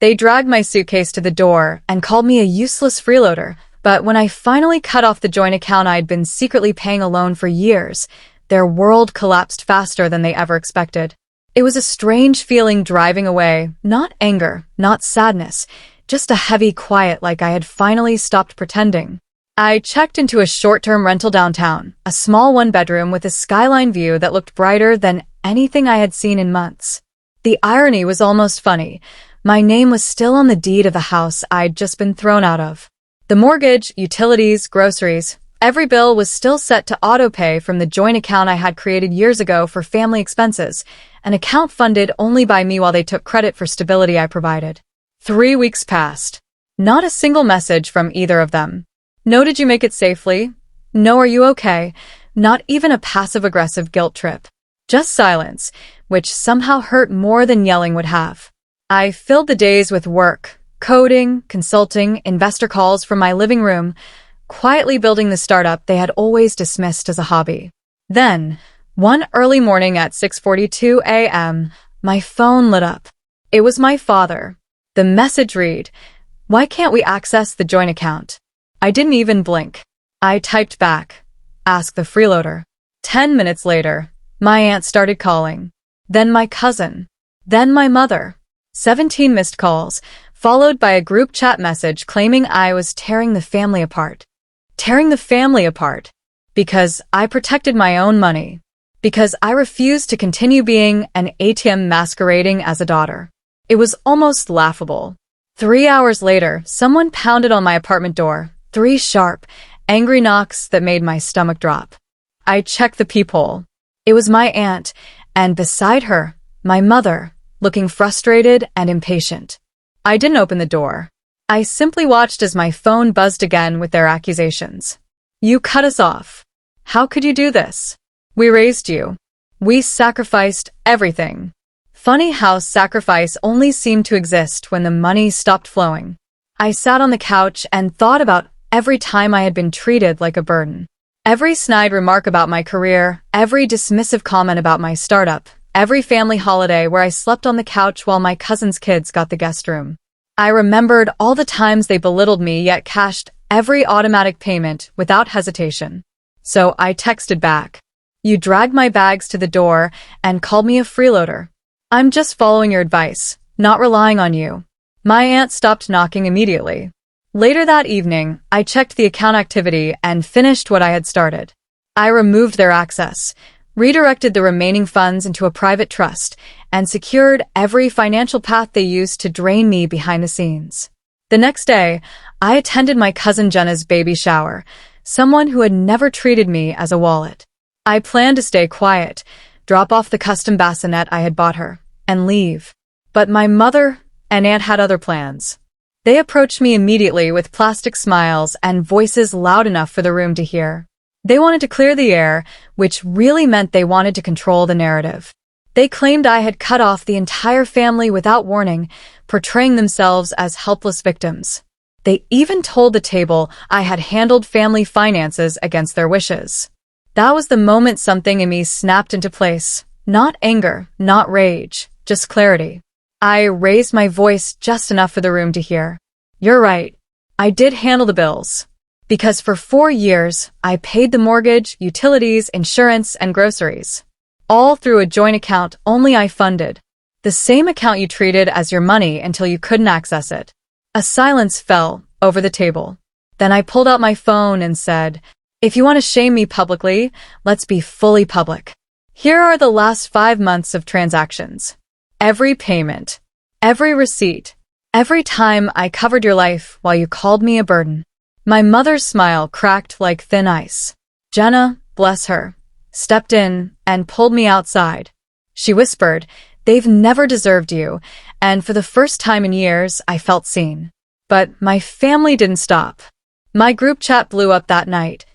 They dragged my suitcase to the door and called me a useless freeloader, but when I finally cut off the joint account I'd been secretly paying alone for years, their world collapsed faster than they ever expected. It was a strange feeling driving away, not anger, not sadness, just a heavy quiet like I had finally stopped pretending. I checked into a short-term rental downtown, a small one-bedroom with a skyline view that looked brighter than anything I had seen in months. The irony was almost funny. My name was still on the deed of the house I'd just been thrown out of. The mortgage, utilities, groceries, every bill was still set to auto-pay from the joint account I had created years ago for family expenses, an account funded only by me while they took credit for stability I provided. 3 weeks passed. Not a single message from either of them. No, did you make it safely? No, are you okay? Not even a passive-aggressive guilt trip. Just silence, which somehow hurt more than yelling would have. I filled the days with work, coding, consulting, investor calls from my living room, quietly building the startup they had always dismissed as a hobby. Then, one early morning at 6:42 a.m., my phone lit up. It was my father. The message read, "Why can't we access the joint account?" I didn't even blink. I typed back, "Ask the freeloader." 10 minutes later, my aunt started calling. Then my cousin. Then my mother. 17 missed calls, followed by a group chat message claiming I was tearing the family apart. Tearing the family apart. Because I protected my own money. Because I refused to continue being an ATM masquerading as a daughter. It was almost laughable. 3 hours later, someone pounded on my apartment door. 3 sharp, angry knocks that made my stomach drop. I checked the peephole. It was my aunt, and beside her, my mother, looking frustrated and impatient. I didn't open the door. I simply watched as my phone buzzed again with their accusations. "You cut us off. How could you do this? We raised you. We sacrificed everything." Funny how sacrifice only seemed to exist when the money stopped flowing. I sat on the couch and thought about every time I had been treated like a burden. Every snide remark about my career, every dismissive comment about my startup, every family holiday where I slept on the couch while my cousin's kids got the guest room. I remembered all the times they belittled me yet cashed every automatic payment without hesitation. So I texted back, "You dragged my bags to the door and called me a freeloader. I'm just following your advice, not relying on you." My aunt stopped knocking immediately. Later that evening, I checked the account activity and finished what I had started. I removed their access, redirected the remaining funds into a private trust, and secured every financial path they used to drain me behind the scenes. The next day, I attended my cousin Jenna's baby shower, someone who had never treated me as a wallet. I planned to stay quiet, drop off the custom bassinet I had bought her, and leave. But my mother and aunt had other plans. They approached me immediately with plastic smiles and voices loud enough for the room to hear. They wanted to clear the air, which really meant they wanted to control the narrative. They claimed I had cut off the entire family without warning, portraying themselves as helpless victims. They even told the table I had handled family finances against their wishes. That was the moment something in me snapped into place. Not anger, not rage, just clarity. I raised my voice just enough for the room to hear. "You're right. I did handle the bills. Because for 4 years, I paid the mortgage, utilities, insurance, and groceries. All through a joint account only I funded. The same account you treated as your money until you couldn't access it." A silence fell over the table. Then I pulled out my phone and said, "If you want to shame me publicly, let's be fully public. Here are the last 5 months of transactions. Every payment, every receipt, every time I covered your life while you called me a burden." My mother's smile cracked like thin ice. Jenna, bless her, stepped in and pulled me outside. She whispered, "They've never deserved you," and for the first time in years, I felt seen. But my family didn't stop. My group chat blew up that night.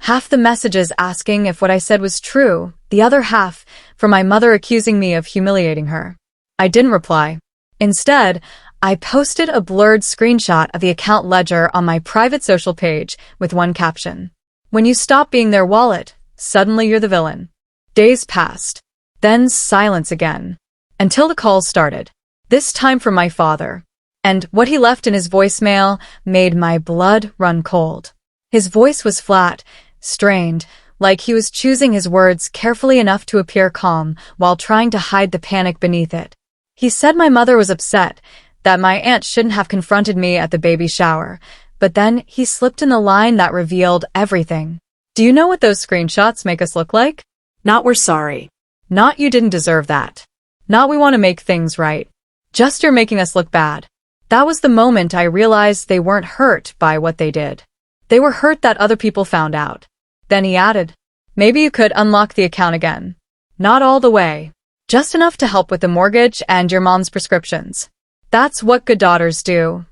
Half the messages asking if what I said was true, the other half from my mother accusing me of humiliating her. I didn't reply. Instead, I posted a blurred screenshot of the account ledger on my private social page with one caption. "When you stop being their wallet, suddenly you're the villain." Days passed. Then silence again. Until the calls started. This time from my father. And what he left in his voicemail made my blood run cold. His voice was flat, strained, like he was choosing his words carefully enough to appear calm while trying to hide the panic beneath it. He said my mother was upset, that my aunt shouldn't have confronted me at the baby shower, but then he slipped in the line that revealed everything. Do you know what those screenshots make us look like? Not we're sorry. Not you didn't deserve that. Not we want to make things right. Just you're making us look bad. That was the moment I realized they weren't hurt by what they did. They were hurt that other people found out. Then he added, maybe you could unlock the account again. Not all the way. Just enough to help with the mortgage and your mom's prescriptions. That's what good daughters do,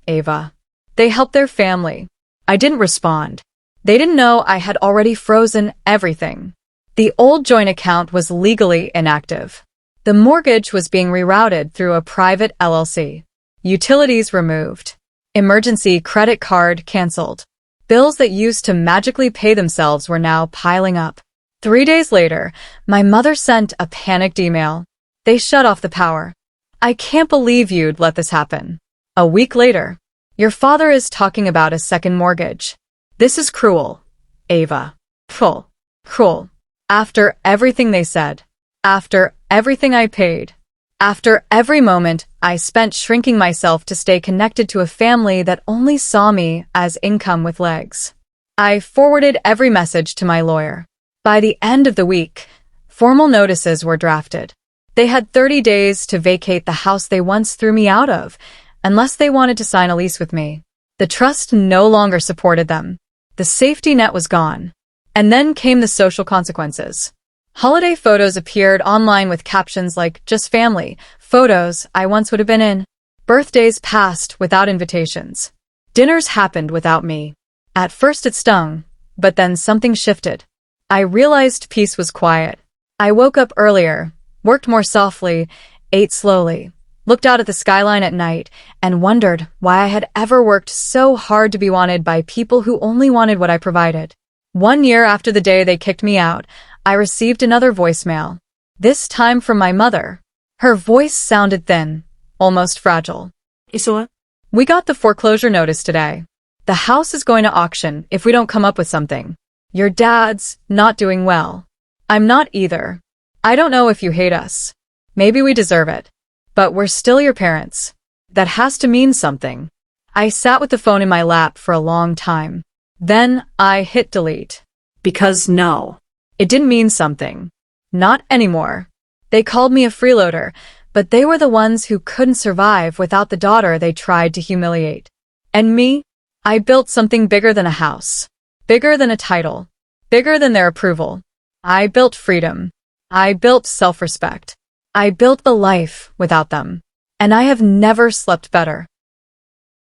Ava. They help their family. I didn't respond. They didn't know I had already frozen everything. The old joint account was legally inactive. The mortgage was being rerouted through a private LLC. Utilities removed. Emergency credit card canceled. Bills that used to magically pay themselves were now piling up. 3 days later, my mother sent a panicked email. They shut off the power. I can't believe you'd let this happen. A week later, your father is talking about a second mortgage. This is cruel, Ava. Cruel. After everything they said. After everything I paid. After every moment I spent shrinking myself to stay connected to a family that only saw me as income with legs. I forwarded every message to my lawyer. By the end of the week, formal notices were drafted. They had 30 days to vacate the house they once threw me out of, unless they wanted to sign a lease with me. The trust no longer supported them. The safety net was gone. And then came the social consequences. Holiday photos appeared online with captions like, just family, photos I once would have been in. Birthdays passed without invitations. Dinners happened without me. At first it stung, but then something shifted. I realized peace was quiet. I woke up earlier, worked more softly, ate slowly, looked out at the skyline at night, and wondered why I had ever worked so hard to be wanted by people who only wanted what I provided. 1 year after the day they kicked me out, I received another voicemail. This time from my mother. Her voice sounded thin, almost fragile. Isua? We got the foreclosure notice today. The house is going to auction if we don't come up with something. Your dad's not doing well. I'm not either. I don't know if you hate us. Maybe we deserve it. But we're still your parents. That has to mean something. I sat with the phone in my lap for a long time. Then I hit delete. Because no. It didn't mean something. Not anymore. They called me a freeloader, but they were the ones who couldn't survive without the daughter they tried to humiliate. And me? I built something bigger than a house. Bigger than a title. Bigger than their approval. I built freedom. I built self-respect. I built the life without them. And I have never slept better.